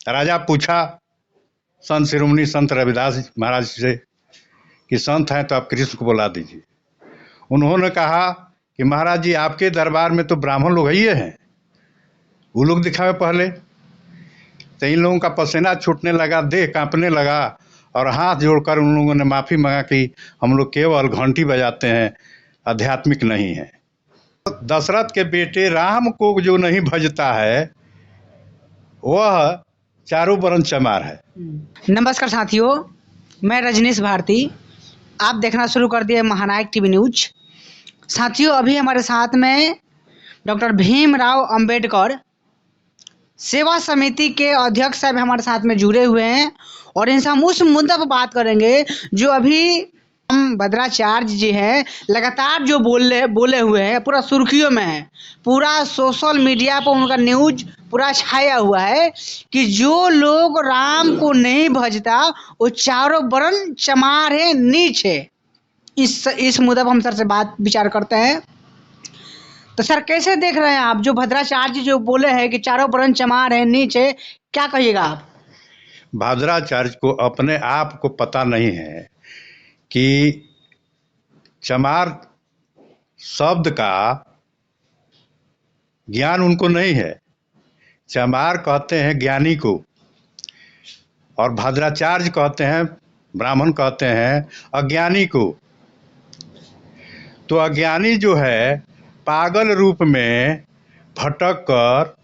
राजा पूछा संत शिरोमणि संत रविदास महाराज से कि संत हैं तो आप कृष्ण को बुला दीजिए। उन्होंने कहा कि महाराज जी आपके दरबार में तो ब्राह्मण लोग ही हैं, वो लोग दिखावे पहले। तो इन लोगों का पसीना छूटने लगा, देह कांपने लगा और हाथ जोड़कर उन लोगों ने माफ़ी मांगा कि हम लोग केवल घंटी बजाते हैं, आध्यात्मिक नहीं है। दशरथ के बेटे राम को जो नहीं भजता है वह चारों वर्ण चमार है। नमस्कार साथियों, मैं रजनीश भारती। आप देखना शुरू कर दिए महानायक टीवी न्यूज। साथियों, अभी हमारे साथ में डॉक्टर भीमराव अंबेडकर सेवा समिति के अध्यक्ष साहब हमारे साथ में जुड़े हुए हैं और इनसे हम उस मुद्दा पर बात करेंगे जो अभी हम भद्राचार्य जी हैं लगातार जो बोले हुए हैं, पूरा सुर्खियों में है, पूरा सोशल मीडिया पर उनका न्यूज पूरा छाया हुआ है कि जो लोग राम को नहीं भजता वो चारों वर्ण चमार है, नीच है। इस मुद्दा पर हम सर से बात विचार करते हैं। तो सर, कैसे देख रहे हैं आप जो भद्राचार्य जी जो बोले हैं कि चारों वर्ण चमार है, नीच है, क्या कहिएगा आप? भद्राचार्य को अपने आप को पता नहीं है कि चमार शब्द का ज्ञान उनको नहीं है। चमार कहते हैं ज्ञानी को और भद्राचार्य कहते हैं, ब्राह्मण कहते हैं अज्ञानी को। तो अज्ञानी जो है पागल रूप में भटक कर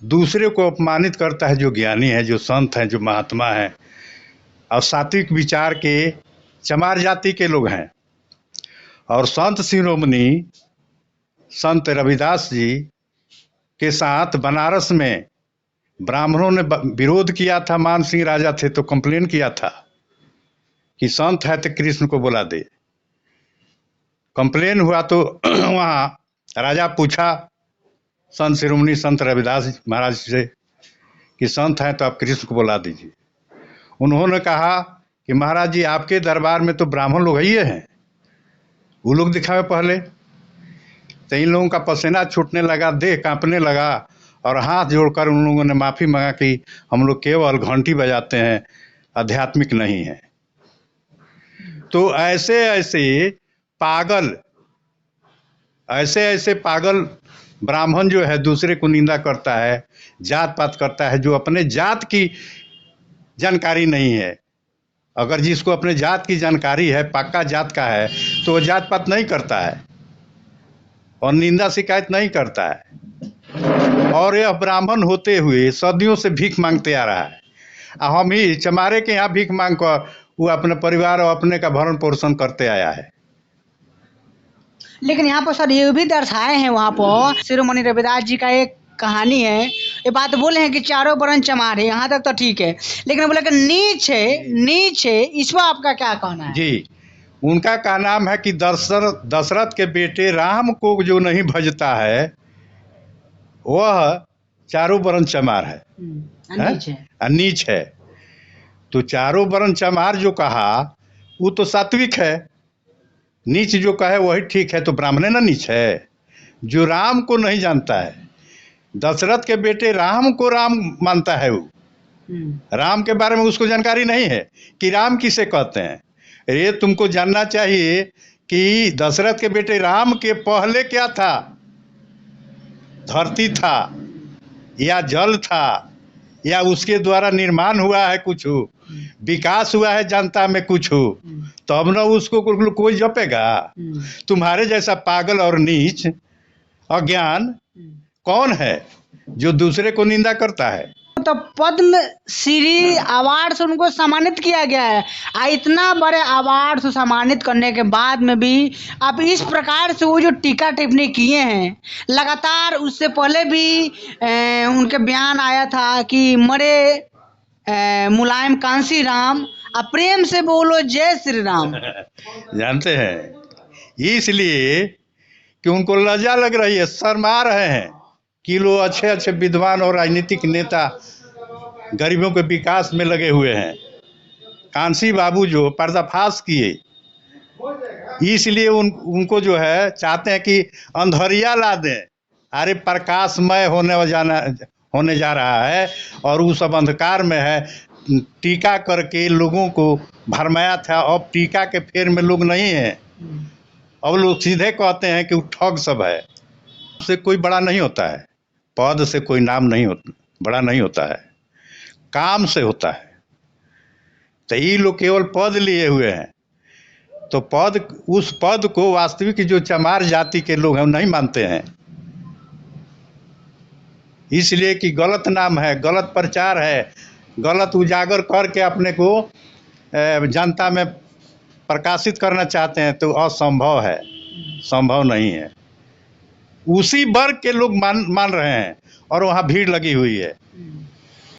दूसरे को अपमानित करता है। जो ज्ञानी है, जो संत हैं, जो महात्मा हैं और सात्विक विचार के चमार जाति के लोग हैं। और संत शिरोमणि संत रविदास जी के साथ बनारस में ब्राह्मणों ने विरोध किया था। मान सिंह राजा थे तो कंप्लेन किया था कि संत है तो कृष्ण को बुला दे। कंप्लेन हुआ तो वहाँ राजा पूछा संत शिरोमणि संत रविदास महाराज से कि संत हैं तो आप कृष्ण को बुला दीजिए। उन्होंने कहा कि महाराज जी आपके दरबार में तो ब्राह्मण लोग ही हैं, वो लोग दिखावे पहले। तो इन लोगों का पसीना छूटने लगा, देह कांपने लगा और हाथ जोड़कर उन लोगों ने माफ़ी मांगा कि हम लोग केवल घंटी बजाते हैं, आध्यात्मिक नहीं है। तो ऐसे ऐसे पागल ब्राह्मण जो है दूसरे को निंदा करता है, जात पात करता है, जो अपने जात की जानकारी नहीं है। अगर जिसको अपने जात की जानकारी है, पक्का जात का है, तो वो जात पात नहीं करता है और निंदा शिकायत नहीं करता है। और यह ब्राह्मण होते हुए सदियों से भीख मांगते आ रहा है। हम ही चमारे के यहाँ भीख मांग कर वो अपने परिवार और अपने का भरण पोषण करते आया है। लेकिन यहाँ पर सर ये भी दर्शाए हैं, वहाँ पर शिरोमणि रविदास जी का एक कहानी है, ये बात बोले हैं कि चारों वर्ण चमार है, यहाँ तक तो ठीक है, लेकिन बोले कि नीच है, इस पर आपका क्या कहना है? जी, उनका का नाम है कि दशरथ के बेटे राम को जो नहीं भजता है वह चारों वर्ण चमार है, नीच है। तो चारों वर्ण चमार जो कहा वो तो सात्विक है, नीच जो कहे वही ठीक है। तो ब्राह्मण ना नीच है जो राम को नहीं जानता है। दशरथ के बेटे राम को राम मानता है, वो राम के बारे में उसको जानकारी नहीं है कि राम किसे कहते हैं। ये तुमको जानना चाहिए कि दशरथ के बेटे राम के पहले क्या था। धरती था या जल था या उसके द्वारा निर्माण हुआ है, कुछ विकास हुआ है जनता में कुछ, तब न उसको कोई जपेगा। तुम्हारे जैसा पागल और नीच अज्ञान कौन है जो दूसरे को निंदा करता है। तो पद्म श्री अवार्ड से उनको सम्मानित किया गया है। इतना बड़े अवार्ड से सम्मानित करने के बाद में भी अब इस प्रकार से वो जो टीका टिप्पणी किए हैं, लगातार उससे पहले भी उनके बयान आया था कि मरे मुलायम कांसी राम, प्रेम से बोलो जय श्री राम। जानते हैं इसलिए कि उनको लज्जा लग रही है, शर्मा रहे हैं कि लोग अच्छे विद्वान और राजनीतिक नेता गरीबों के विकास में लगे हुए हैं। कांसी बाबू जो पर्दाफाश किए, इसलिए उनको जो है चाहते हैं कि अंधरिया ला दें। अरे प्रकाशमय होने जा रहा है और वो सब अंधकार में है। टीका करके लोगों को भरमाया था, अब टीका के फेर में लोग नहीं हैं। अब लोग सीधे कहते हैं कि वो ठग सब है। से कोई बड़ा नहीं होता है, पद से कोई नाम नहीं होता, बड़ा नहीं होता है, काम से होता है। तो ये लोग केवल पद लिए हुए हैं, तो पद, उस पद को वास्तविक जो चमार जाति के लोग हैं नहीं मानते हैं, इसलिए कि गलत नाम है, गलत प्रचार है, गलत उजागर करके अपने को जनता में प्रकाशित करना चाहते हैं, तो असंभव है, संभव नहीं है। उसी वर्ग के लोग मान रहे हैं और वहाँ भीड़ लगी हुई है।